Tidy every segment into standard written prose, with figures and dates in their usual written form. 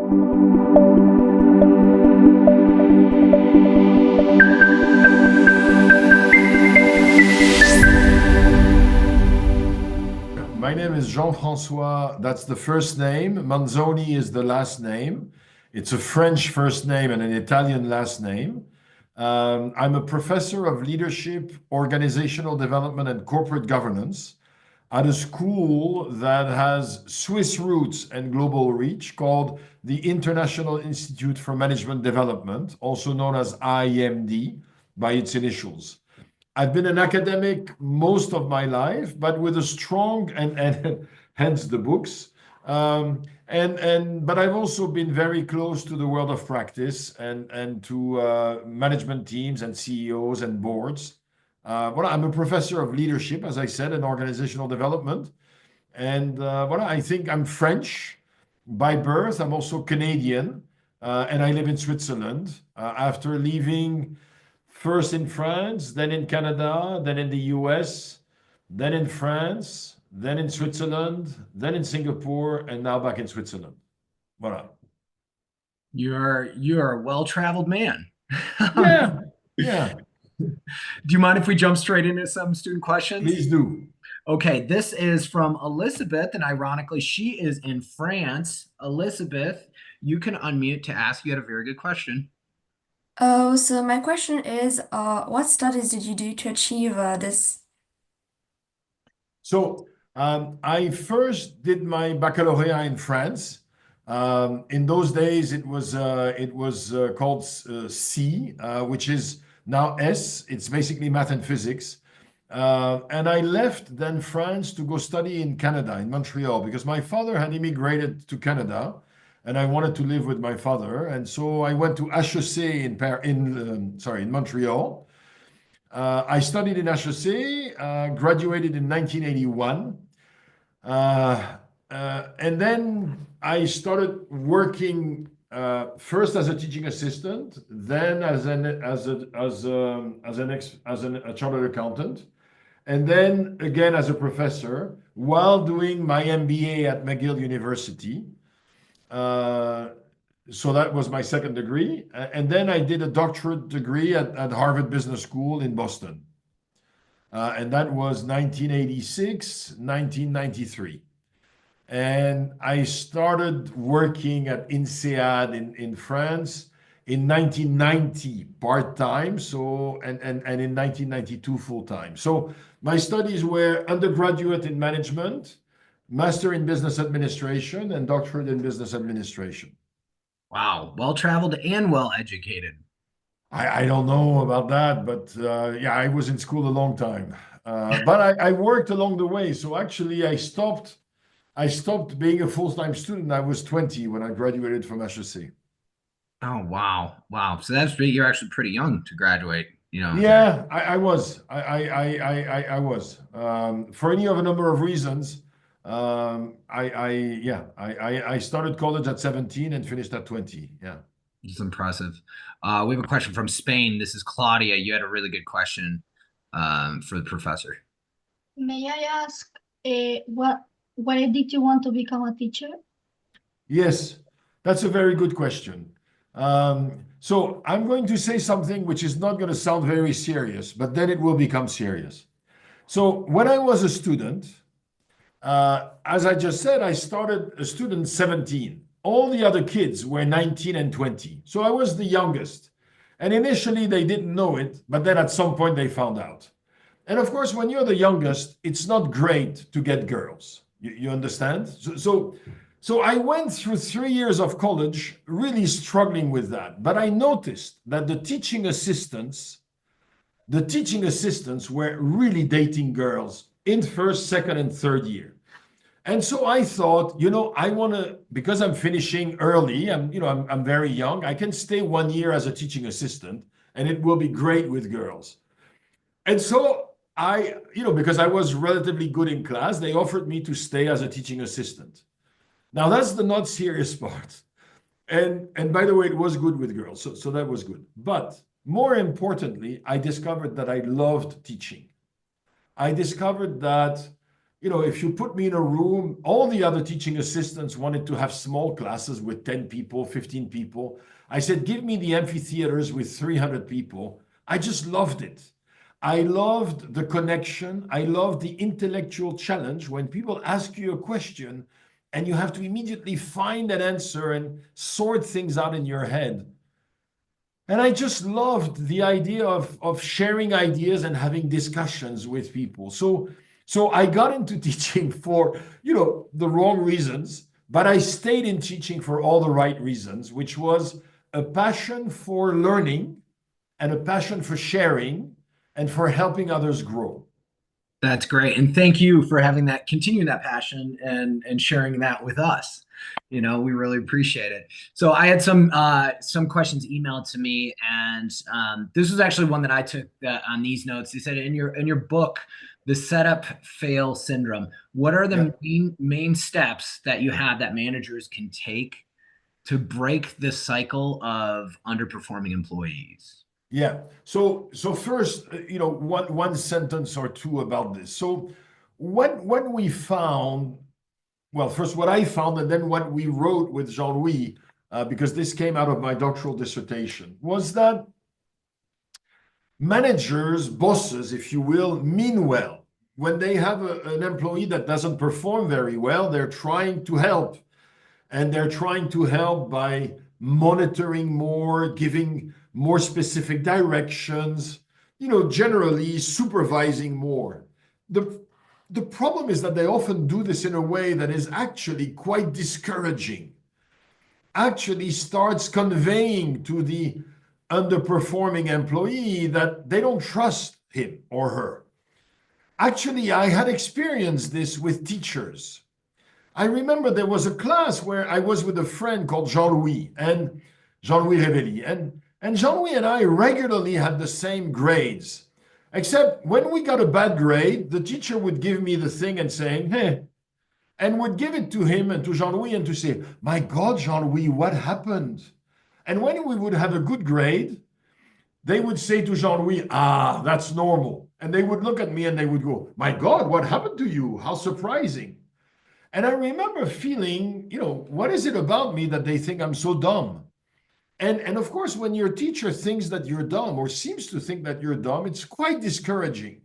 My name is Jean-Francois. That's the first name. Manzoni is the last name. It's a French first name and an Italian last name. I'm a professor of leadership, organizational development, and corporate governance at a school that has Swiss roots and global reach called the International Institute for Management Development, also known as IMD by its initials. I've been an academic most of my life, but with a strong and hence the books. But I've also been very close to the world of practice and to management teams and CEOs and boards. Well, I'm a professor of leadership, as I said, and organizational development. And well, I think I'm French by birth. I'm also Canadian, and I live in Switzerland. After leaving first in France, then in Canada, then in the US, then in France, then in Switzerland, then in Singapore, and now back in Switzerland. Voilà. You're a well-traveled man. Yeah, yeah. Do you mind if we jump straight into some student questions? Please do. Okay, this is from Elizabeth, and ironically, she is in France. Elizabeth, you can unmute to ask. You had a very good question. Oh, so my question is, what studies did you do to achieve this? So I first did my baccalaureate in France. In those days, it was called C, which is now S. It's basically math and physics. And I left then France to go study in Canada, in Montreal, because my father had immigrated to Canada, and I wanted to live with my father. And so I went to HEC in Montreal. I studied in HEC, graduated in 1981. And then I started working first as a teaching assistant, then as a chartered accountant, and then again as a professor while doing my MBA at McGill University. So that was my second degree. And then I did a doctorate degree at Harvard Business School in Boston. And that was 1986, 1993. And I started working at INSEAD in France in 1990 part-time, and in 1992 full-time. So my studies were undergraduate in management, master in business administration, and doctorate in business administration. Wow, well-traveled and well-educated. I don't know about that, but yeah, I was in school a long time. But I worked along the way. So actually, I stopped being a full-time student. I was 20 when I graduated from HEC. Oh, wow. Wow. So you're actually pretty young to graduate, you know. Yeah, I was. I was. For any of a number of reasons. I started college at 17 and finished at 20. Yeah. It's impressive. We have a question from Spain. This is Claudia. You had a really good question for the professor. May I ask why did you want to become a teacher? Yes, that's a very good question. So I'm going to say something which is not going to sound very serious, but then it will become serious. So when I was a student, as I just said, I started a student 17. All the other kids were 19 and 20. So I was the youngest. And initially they didn't know it, but then at some point they found out. And of course, when you're the youngest, it's not great to get girls. You understand? So I went through 3 years of college really struggling with that. But I noticed that the teaching assistants were really dating girls in first, second, and third year. And so I thought, I want to, because I'm finishing early, I'm very young, I can stay 1 year as a teaching assistant, and it will be great with girls. And so because I was relatively good in class, they offered me to stay as a teaching assistant. Now that's the not serious part. And by the way, it was good with girls, so that was good. But more importantly, I discovered that I loved teaching. I discovered that if you put me in a room, all the other teaching assistants wanted to have small classes with 10 people, 15 people. I said, give me the amphitheaters with 300 people. I just loved it. I loved the connection. I loved the intellectual challenge when people ask you a question and you have to immediately find an answer and sort things out in your head. And I just loved the idea of sharing ideas and having discussions with people. So I got into teaching for, the wrong reasons, but I stayed in teaching for all the right reasons, which was a passion for learning and a passion for sharing and for helping others grow. That's great. And thank you for having that, continuing that passion and sharing that with us. We really appreciate it. So I had some questions emailed to me, and this was actually one that I took on these notes. They said in your book, the setup fail syndrome, what are the main steps that you have that managers can take to break this cycle of underperforming employees? Yeah. So first, one sentence or two about this. So when we found, well, first what I found, and then what we wrote with Jean-Louis, because this came out of my doctoral dissertation, was that managers, bosses, if you will, mean well. When they have an employee that doesn't perform very well, they're trying to help. And they're trying to help by monitoring more, giving more specific directions, generally supervising more. The problem is that they often do this in a way that is actually quite discouraging, actually starts conveying to the underperforming employee that they don't trust him or her. Actually, I had experienced this with teachers. I remember there was a class where I was with a friend called Jean-Louis Révelli. And Jean-Louis and I regularly had the same grades. Except when we got a bad grade, the teacher would give me the thing and saying, hey, and would give it to him and to Jean-Louis and to say, my God, Jean-Louis, what happened? And when we would have a good grade, they would say to Jean-Louis, that's normal. And they would look at me and they would go, my God, what happened to you? How surprising. And I remember feeling, what is it about me that they think I'm so dumb? And of course, when your teacher thinks that you're dumb or seems to think that you're dumb, it's quite discouraging.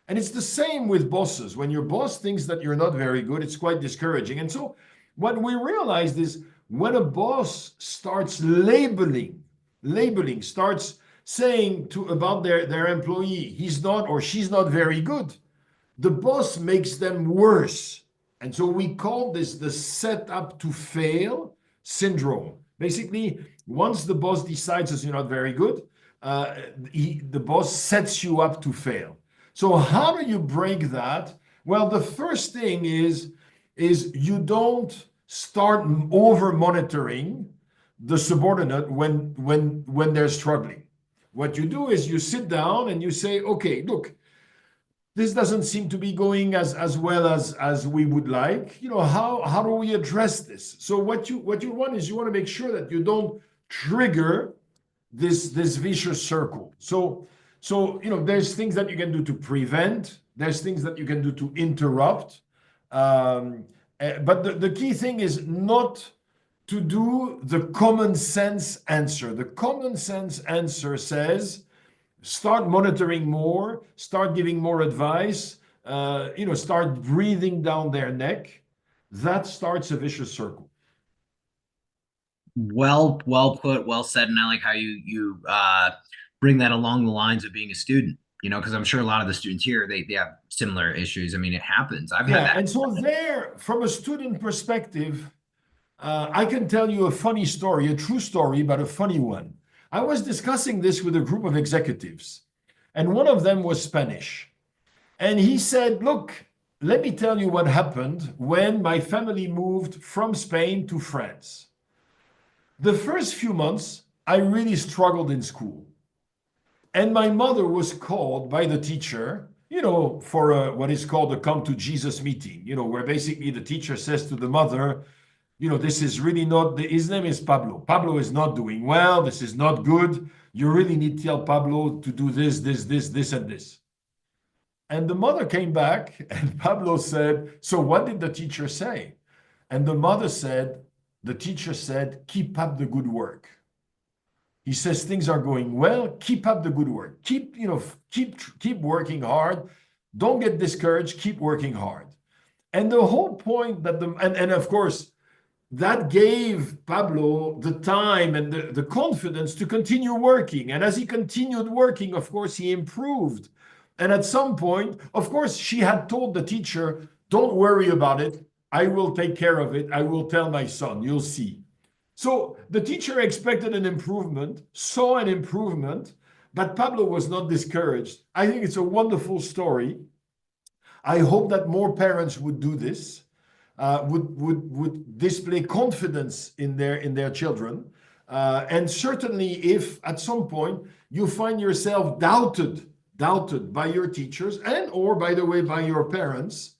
And it's the same with bosses. When your boss thinks that you're not very good, it's quite discouraging. And so what we realized is when a boss starts labeling, starts saying about their employee, he's not or she's not very good, the boss makes them worse. And so we call this the set up to fail syndrome. Basically, once the boss decides that you're not very good, the boss sets you up to fail. So how do you break that? Well, the first thing is you don't start over monitoring the subordinate when they're struggling. What you do is you sit down and you say, okay, look, this doesn't seem to be going as well as we would like. How do we address this? So what you want is you want to make sure that you don't trigger this vicious circle. So there's things that you can do to prevent. There's things that you can do to interrupt. But the key thing is not to do the common sense answer. The common sense answer says, start monitoring more, start giving more advice, start breathing down their neck. That starts a vicious circle. Well put, well said. And I like how you bring that along the lines of being a student, because I'm sure a lot of the students here, they have similar issues. I mean, it happens. I've had that. And so there, from a student perspective, I can tell you a funny story, a true story, but a funny one. I was discussing this with a group of executives, and one of them was Spanish. And he said, look, let me tell you what happened when my family moved from Spain to France. The first few months, I really struggled in school. And my mother was called by the teacher, for what is called a come to Jesus meeting, where basically the teacher says to the mother, this is really not, his name is Pablo. Pablo is not doing well. This is not good. You really need to tell Pablo to do this, and this. And the mother came back and Pablo said, so what did the teacher say? And the mother said, the teacher said, keep up the good work. He says things are going well, keep up the good work. Keep working hard. Don't get discouraged, keep working hard. And the whole point that and of course, that gave Pablo the time and the confidence to continue working. And as he continued working, of course, he improved. And at some point, of course, she had told the teacher, don't worry about it. I will take care of it. I will tell my son, you'll see. So the teacher expected an improvement, saw an improvement, but Pablo was not discouraged. I think it's a wonderful story. I hope that more parents would do this, would display confidence in their children. And certainly if at some point you find yourself doubted by your teachers and or, by the way, by your parents,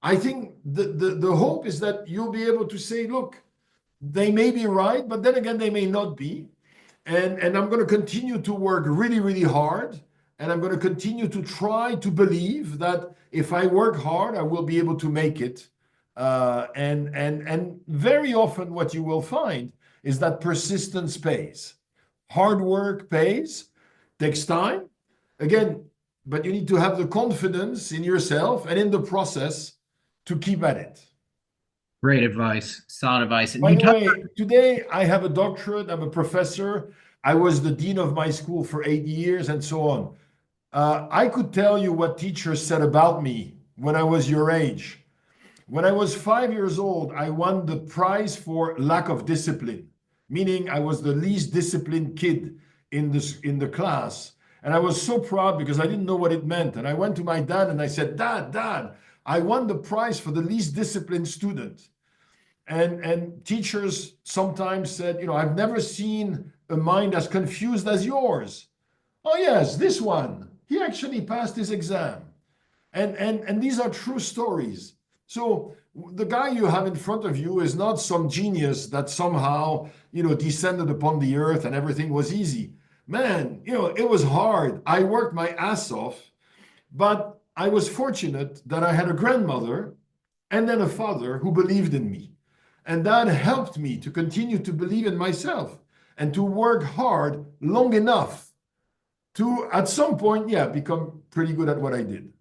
I think the hope is that you'll be able to say, look, they may be right, but then again, they may not be. And I'm going to continue to work really, really hard. And I'm going to continue to try to believe that if I work hard, I will be able to make it. And very often what you will find is that persistence pays. Hard work pays, takes time. Again, but you need to have the confidence in yourself and in the process to keep at it. Great advice, solid advice. And By you the touched way, today I have a doctorate. I'm a professor. I was the dean of my school for 8 years and so on. I could tell you what teachers said about me when I was your age. When I was 5 years old, I won the prize for lack of discipline, meaning I was the least disciplined kid in the class. And I was so proud because I didn't know what it meant. And I went to my dad and I said, Dad, I won the prize for the least disciplined student. And teachers sometimes said, I've never seen a mind as confused as yours. Oh, yes, this one. He actually passed his exam. And these are true stories. So the guy you have in front of you is not some genius that somehow, descended upon the earth and everything was easy. Man, it was hard. I worked my ass off, but I was fortunate that I had a grandmother and then a father who believed in me. And that helped me to continue to believe in myself and to work hard long enough to, at some point, become pretty good at what I did.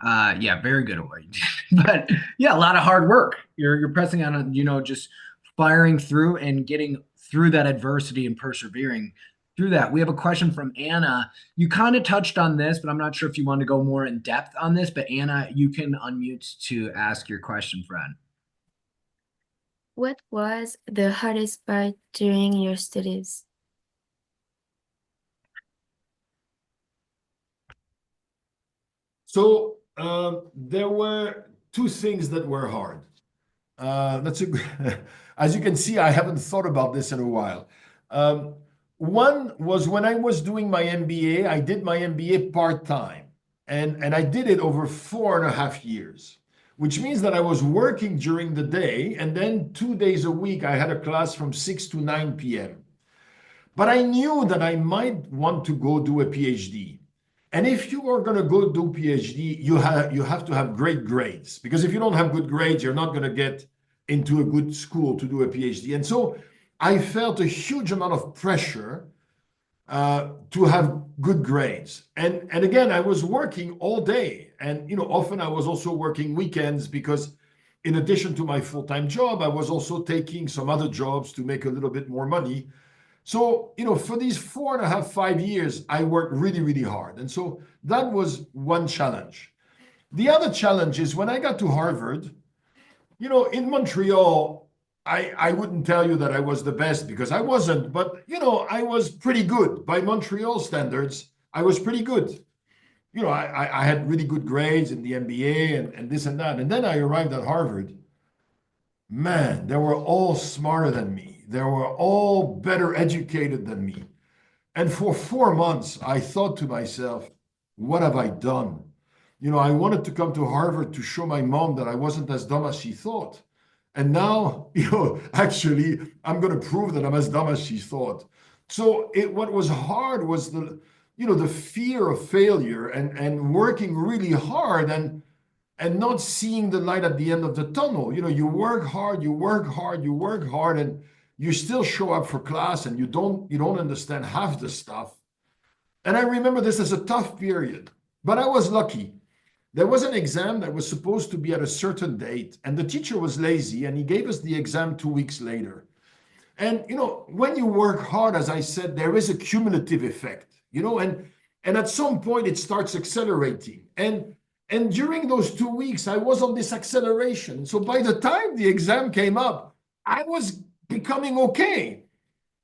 Yeah, very good at what you did. But yeah, a lot of hard work. You're pressing on, just firing through and getting through that adversity and persevering through that. We have a question from Anna. You kind of touched on this, but I'm not sure if you want to go more in depth on this. But Anna, you can unmute to ask your question, friend. What was the hardest part during your studies? So there were two things that were hard. As you can see, I haven't thought about this in a while. One was when I was doing my MBA, I did my MBA part-time, and I did it over 4.5 years, which means that I was working during the day, and then 2 days a week, I had a class from 6 to 9 p.m. But I knew that I might want to go do a PhD. And if you are going to go do PhD, you have to have great grades, because if you don't have good grades, you're not going to get into a good school to do a PhD. And so I felt a huge amount of pressure to have good grades. And again, I was working all day. And often I was also working weekends because in addition to my full-time job, I was also taking some other jobs to make a little bit more money. So, for these 4.5, 5 years, I worked really, really hard. And so that was one challenge. The other challenge is when I got to Harvard, in Montreal, I wouldn't tell you that I was the best because I wasn't, but, I was pretty good. By Montreal standards, I was pretty good. I had really good grades in the MBA and this and that. And then I arrived at Harvard. Man, they were all smarter than me. They were all better educated than me. And for 4 months, I thought to myself, what have I done? I wanted to come to Harvard to show my mom that I wasn't as dumb as she thought. And now, actually, I'm going to prove that I'm as dumb as she thought. So what was hard was the fear of failure and working really hard and not seeing the light at the end of the tunnel. You work hard, you work hard, you work hard, and you still show up for class and you don't understand half the stuff. And I remember this as a tough period, but I was lucky. There was an exam that was supposed to be at a certain date, and the teacher was lazy, and he gave us the exam 2 weeks later. And when you work hard, as I said, there is a cumulative effect, and at some point it starts accelerating. And during those 2 weeks, I was on this acceleration. So by the time the exam came up, I was becoming okay.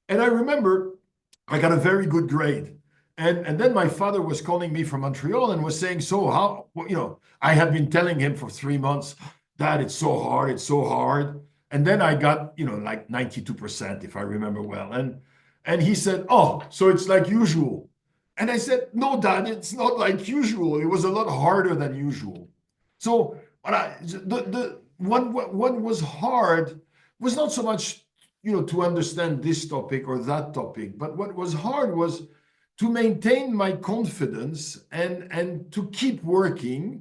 And I remember I got a very good grade. And then my father was calling me from Montreal and was saying, so how, I had been telling him for 3 months, Dad, it's so hard, it's so hard. And then I got, like 92%, if I remember well. And he said, oh, so it's like usual. And I said, no, Dad, it's not like usual. It was a lot harder than usual. So what was hard was not so much, to understand this topic or that topic, but what was hard was to maintain my confidence and to keep working,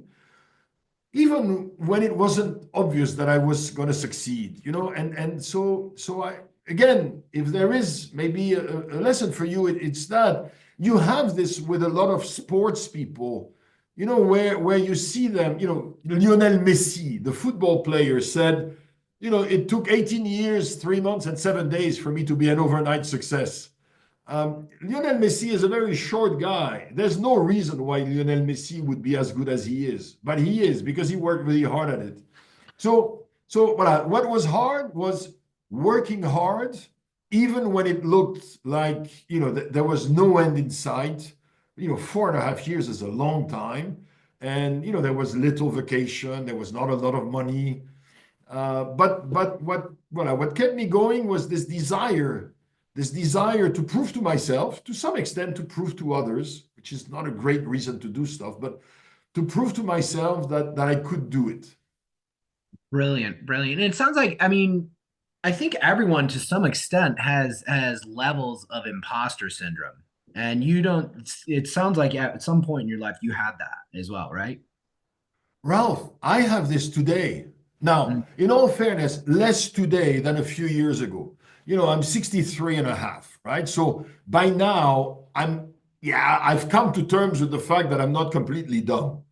even when it wasn't obvious that I was going to succeed, and so I, again, if there is maybe a lesson for you, it's that you have this with a lot of sports people, where you see them, Lionel Messi, the football player, said, it took 18 years, 3 months, and 7 days for me to be an overnight success. Lionel Messi is a very short guy. There's no reason why Lionel Messi would be as good as he is, but he is because he worked really hard at it. So what was hard was working hard, even when it looked like, there was no end in sight. 4.5 years is a long time. And, there was little vacation. There was not a lot of money. But what kept me going was this desire to prove to myself, to some extent to prove to others, which is not a great reason to do stuff, but to prove to myself that I could do it. Brilliant, brilliant. And it sounds like, I think everyone to some extent has levels of imposter syndrome. And you don't, it sounds like at some point in your life you had that as well, right? Ralph, I have this today. Now, in all fairness, less today than a few years ago. I'm 63 and a half, right? So by now, I've come to terms with the fact that I'm not completely dumb.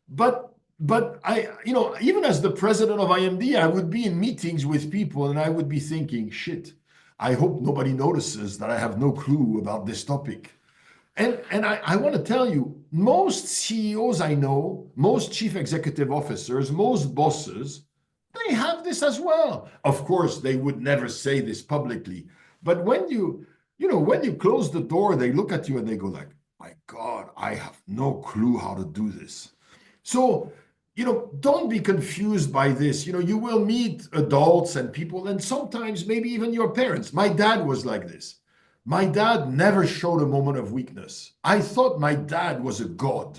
But I, even as the president of IMD, I would be in meetings with people and I would be thinking, shit, I hope nobody notices that I have no clue about this topic. And I want to tell you, most CEOs I know, most chief executive officers, most bosses, they have this as well. Of course, they would never say this publicly. But when you close the door, they look at you and they go like, my God, I have no clue how to do this. So, don't be confused by this. You will meet adults and people, and sometimes maybe even your parents. My dad was like this. My dad never showed a moment of weakness. I thought my dad was a god.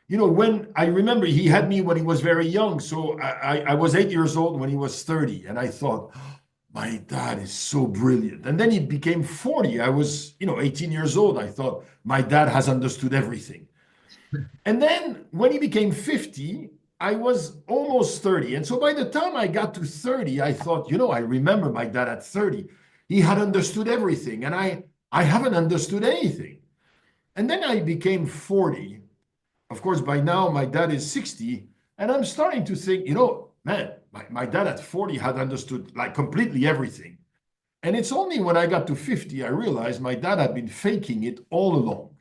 When I remember he had me when he was very young. So I was 8 years old when he was 30. And I thought, oh, my dad is so brilliant. And then he became 40. I was, 18 years old. I thought, my dad has understood everything. And then when he became 50, I was almost 30. And so by the time I got to 30, I thought, I remember my dad at 30. He had understood everything. And I haven't understood anything. And then I became 40. Of course, by now, my dad is 60. And I'm starting to think, man, my dad at 40 had understood like completely everything. And it's only when I got to 50, I realized my dad had been faking it all along.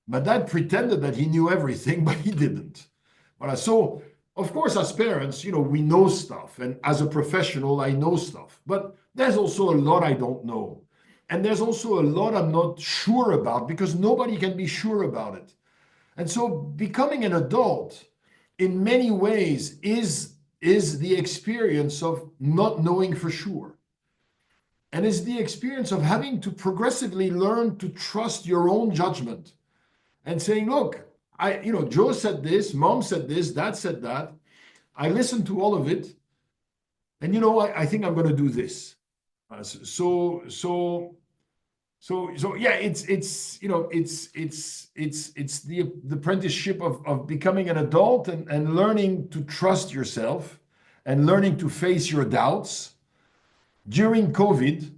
My dad pretended that he knew everything, but he didn't. So, of course, as parents, we know stuff. And as a professional, I know stuff. But there's also a lot I don't know. And there's also a lot I'm not sure about because nobody can be sure about it. And so becoming an adult in many ways is the experience of not knowing for sure. And is the experience of having to progressively learn to trust your own judgment and saying, look, Joe said this, mom said this, dad said that. I listened to all of it. And I think I'm going to do this. So So yeah, it's you know it's the apprenticeship of becoming an adult and learning to trust yourself and learning to face your doubts. During COVID,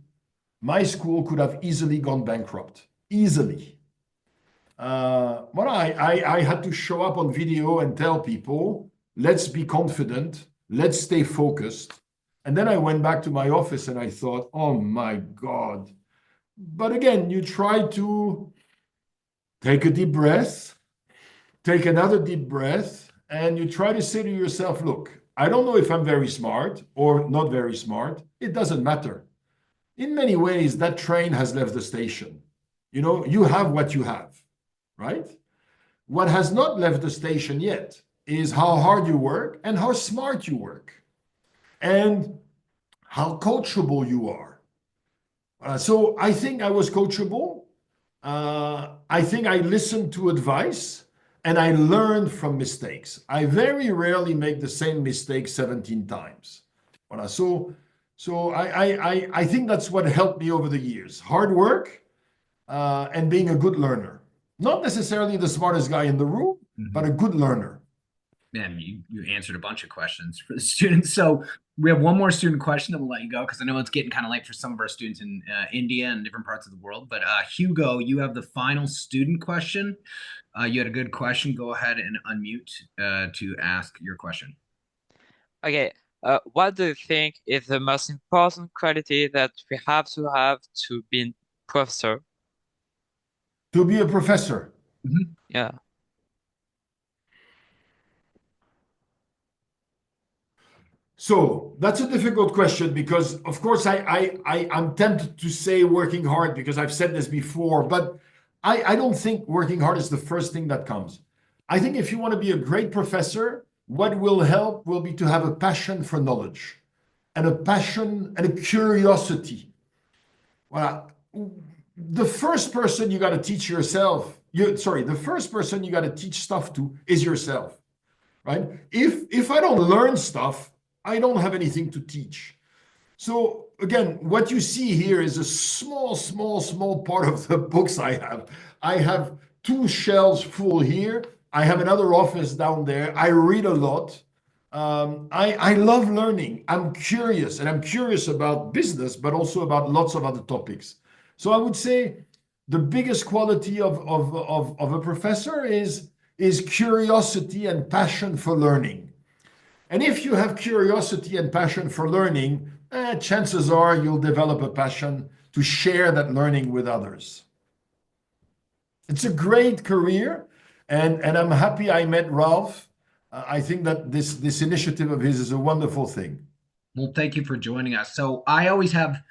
my school could have easily gone bankrupt, easily. But I had to show up on video and tell people, let's be confident, let's stay focused. And then I went back to my office and I thought, oh my God. But again, you try to take a deep breath, take another deep breath, and you try to say to yourself, look, I don't know if I'm very smart or not very smart. It doesn't matter. In many ways, that train has left the station. You know, you have what you have, right? What has not left the station yet is how hard you work and how smart you work and how coachable you are. So I think I was coachable. I think I listened to advice and I learned from mistakes. I very rarely make the same mistake 17 times. Voilà. So I think that's what helped me over the years. Hard work and being a good learner. Not necessarily the smartest guy in the room, but a good learner. Man, you answered a bunch of questions for the students. So we have one more student question, then we'll let you go because I know it's getting kind of late for some of our students in India and different parts of the world. But Hugo, you have the final student question. You had a good question. Go ahead and unmute to ask your question. Okay. What do you think is the most important quality that we have to be a professor? To be a professor. Yeah. So that's a difficult question because, of course, I'm tempted to say working hard because I've said this before, but I don't think working hard is the first thing that comes. I think if you want to be a great professor, what will help will be to have a passion for knowledge and a passion and a curiosity. Well, the first person you got to teach yourself, the first person you got to teach stuff to is yourself, right? If I don't learn stuff, I don't have anything to teach. So again, what you see here is a small part of the books I have. I have 2 shelves full here. I have another office down there. I read a lot. I love learning. I'm curious, and I'm curious about business, but also about lots of other topics. So I would say the biggest quality of a professor is curiosity and passion for learning. And if you have curiosity and passion for learning, chances are you'll develop a passion to share that learning with others. It's a great career, and I'm happy I met Ralph. I think that this initiative of his is a wonderful thing. Well, thank you for joining us. So I always have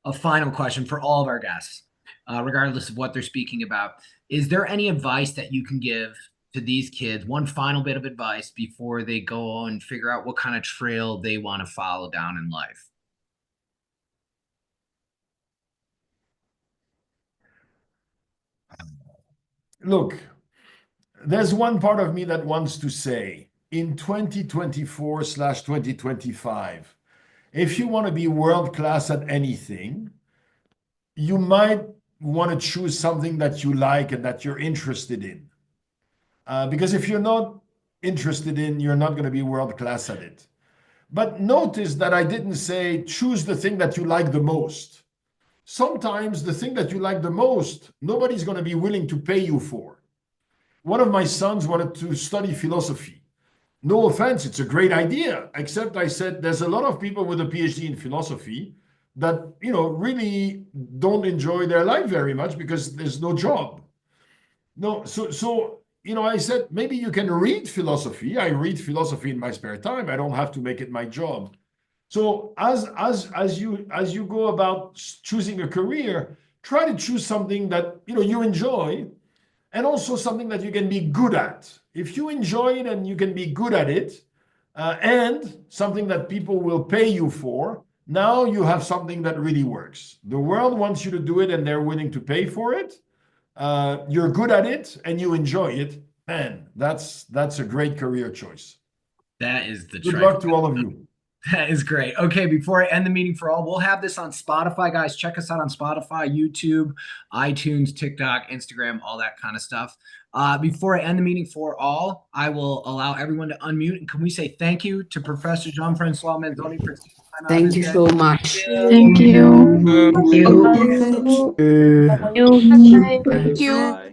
a final question for all of our guests, regardless of what they're speaking about. Is there any advice that you can give to these kids, one final bit of advice before they go and figure out what kind of trail they want to follow down in life? Look, there's one part of me that wants to say in 2024/2025, if you want to be world class at anything, you might want to choose something that you like and that you're interested in. Because if you're not interested in, you're not going to be world class at it. But notice that I didn't say choose the thing that you like the most. Sometimes the thing that you like the most, nobody's going to be willing to pay you for. One of my sons wanted to study philosophy. No offense, it's a great idea, except I said there's a lot of people with a PhD in philosophy that, really don't enjoy their life very much because there's no job. No, so I said maybe you can read philosophy. I read philosophy in my spare time. I don't have to make it my job. So as you go about choosing a career, try to choose something that you enjoy, and also something that you can be good at. If you enjoy it and you can be good at it, and something that people will pay you for, now you have something that really works. The world wants you to do it, and they're willing to pay for it. You're good at it and you enjoy it, man, that's a great career choice. That is the Good luck to all of you. That is great. Okay, before I end the meeting for all, we'll have this on Spotify, guys. Check us out on Spotify, YouTube, iTunes, TikTok, Instagram, all that kind of stuff. Before I end the meeting for all, I will allow everyone to unmute. And can we say thank you to Professor Jean-Francois Manzoni for taking time out of Thank his you day? so much. Thank you. Thank you. Thank you. Bye.